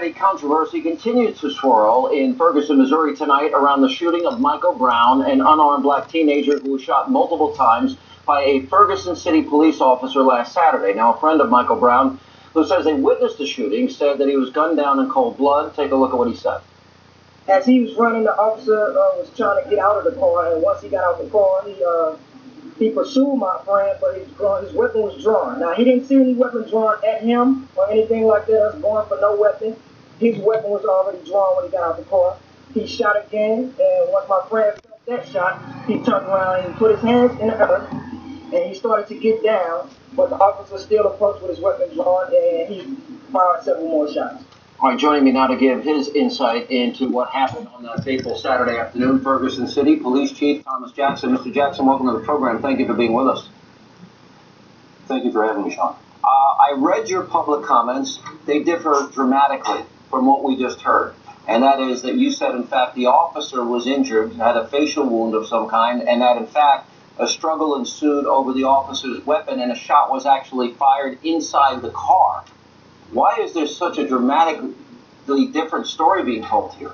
Friday, controversy continues to swirl in Ferguson, Missouri tonight around the shooting of Michael Brown, an unarmed black teenager who was shot multiple times by a Ferguson City police officer last Saturday. Now, a friend of Michael Brown, who says they witnessed the shooting, said that he was gunned down in cold blood. Take a look at what he said. As he was running, the officer was trying to get out of the car, and once he got out of the car, he pursued my friend, but his weapon was drawn. Now, he didn't see any weapon drawn at him or anything like that. Us going for no weapon. His weapon was already drawn when he got out of the car. He shot again, and once my friend felt that shot, he turned around and put his hands in the earth, and he started to get down, but the officer still approached with his weapon drawn, and he fired several more shots. All right, joining me now to give his insight into what happened on that fateful Saturday afternoon, Ferguson City Police Chief Thomas Jackson. Mr. Jackson, welcome to the program. Thank you for being with us. Thank you for having me, Sean. I read your public comments. They differ dramatically from what we just heard. And that is that you said, in fact, the officer was injured, had a facial wound of some kind, and that, in fact, a struggle ensued over the officer's weapon and a shot was actually fired inside the car. Why is there such a dramatically different story being told here?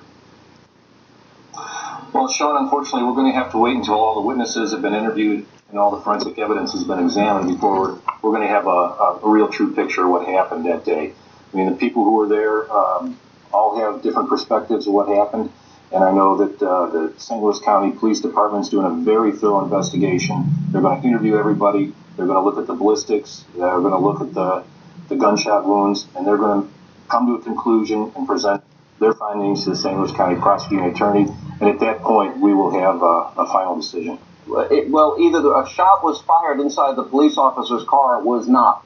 Well, Sean, unfortunately, we're going to have to wait until all the witnesses have been interviewed and all the forensic evidence has been examined before we're going to have a real true picture of what happened that day. I mean, the people who were there all have different perspectives of what happened, and I know that the St. Louis County Police Department is doing a very thorough investigation. They're going to interview everybody. They're going to look at the ballistics. They're going to look at the gunshot wounds, and they're going to come to a conclusion and present their findings to the St. Louis County prosecuting attorney, and at that point, we will have a final decision. Well, either a shot was fired inside the police officer's car or was not.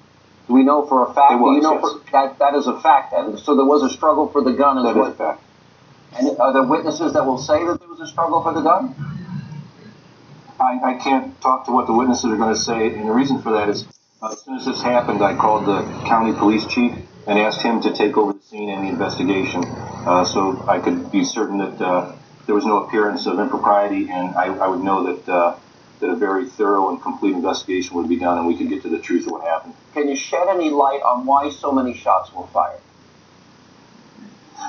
Do we know for a fact? It was, do you know yes. that is a fact? And so there was a struggle for the gun as well? That is a fact. And are there witnesses that will say that there was a struggle for the gun? I can't talk to what the witnesses are going to say, and the reason for that is as soon as this happened, I called the county police chief and asked him to take over the scene and the investigation so I could be certain that there was no appearance of impropriety, and I would know that a very thorough and complete investigation would be done and we could get to the truth of what happened. Can you shed any light on why so many shots were fired?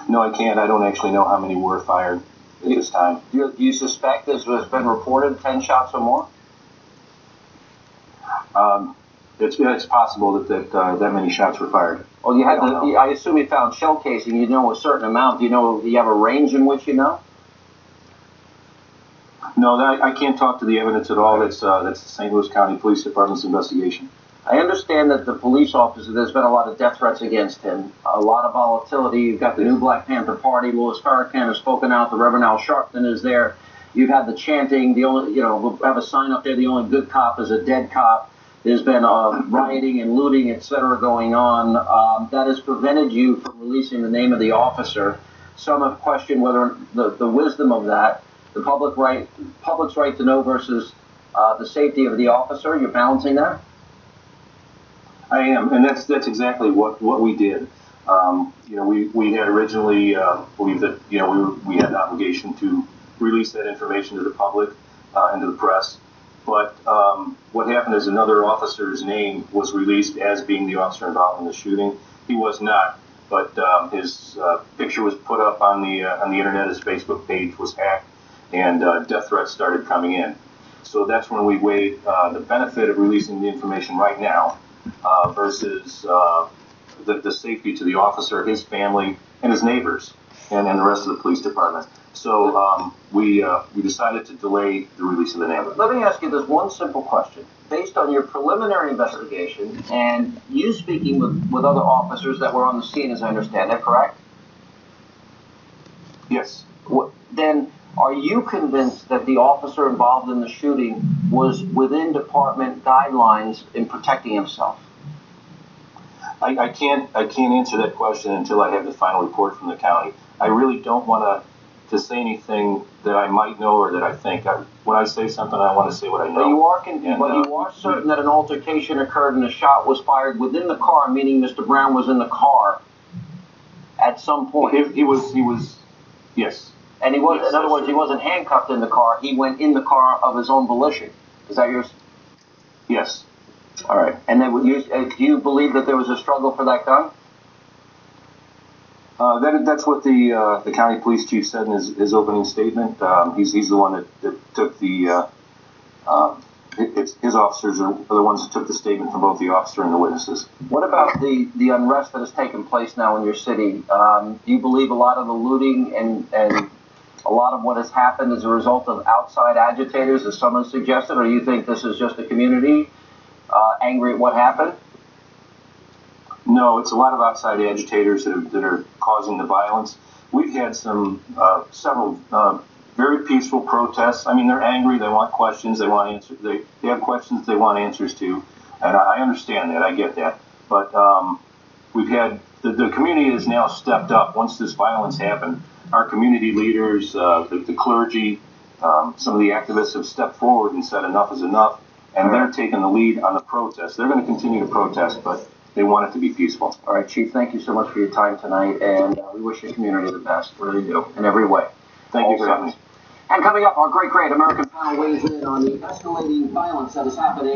No, I can't. I don't actually know how many were fired at this time. Do you suspect, as has been reported, 10 shots or more? It's possible that many shots were fired. Well, you had I assume you found shell casing. You know a certain amount. Do you have a range in which you know? No, I can't talk to the evidence at all. That's the St. Louis County Police Department's investigation. I understand that the police officer, there's been a lot of death threats against him, a lot of volatility. You've got the new Black Panther Party. Louis Farrakhan has spoken out. The Reverend Al Sharpton is there. You've had the chanting. We'll have a sign up there. The only good cop is a dead cop. There's been rioting and looting, etc., going on. That has prevented you from releasing the name of the officer. Some have questioned whether the wisdom of that, the public's right to know versus the safety of the officer. You're balancing that? I am, and that's exactly what we did. We had originally believed that we had an obligation to release that information to the public and to the press. But what happened is another officer's name was released as being the officer involved in the shooting. He was not, but his picture was put up on the internet. His Facebook page was hacked, and death threats started coming in. So that's when we weighed the benefit of releasing the information right now versus the safety to the officer, his family, and his neighbors, and the rest of the police department. So we decided to delay the release of the name. Let me ask you this one simple question. Based on your preliminary investigation and you speaking with other officers that were on the scene, as I understand it, correct? Yes. Then are you convinced that the officer involved in the shooting was within department guidelines in protecting himself? I can't answer that question until I have the final report from the county. I really don't want to say anything that I might know or that I think. When I say something, I want to say what I know. But you are certain that an altercation occurred and a shot was fired within the car, meaning Mr. Brown was in the car at some point. He was, yes. And he was, yes, in other words, he wasn't handcuffed in the car. He went in the car of his own volition. Is that yours? Yes. All right. And then do you believe that there was a struggle for that gun? That's what the county police chief said in his opening statement. He's the one that took the his officers are the ones that took the statement from both the officer and the witnesses. What about the unrest that has taken place now in your city? Do you believe a lot of the looting and a lot of what has happened is a result of outside agitators, as someone suggested, or do you think this is just the community angry at what happened? No, it's a lot of outside agitators that are causing the violence. We've had several very peaceful protests. I mean, they're angry. They want questions. They want answers. They have questions they want answers to, and I understand that. I get that. But we've had the community has now stepped up. Once this violence happened, our community leaders, the clergy, some of the activists have stepped forward and said enough is enough, and they're taking the lead on the protest. They're going to continue to protest, but they want it to be peaceful. All right, Chief, thank you so much for your time tonight, and we wish your community the best, really do, in every way. Thank you for having me. And coming up, our great American panel weighs in on the escalating violence that is happening.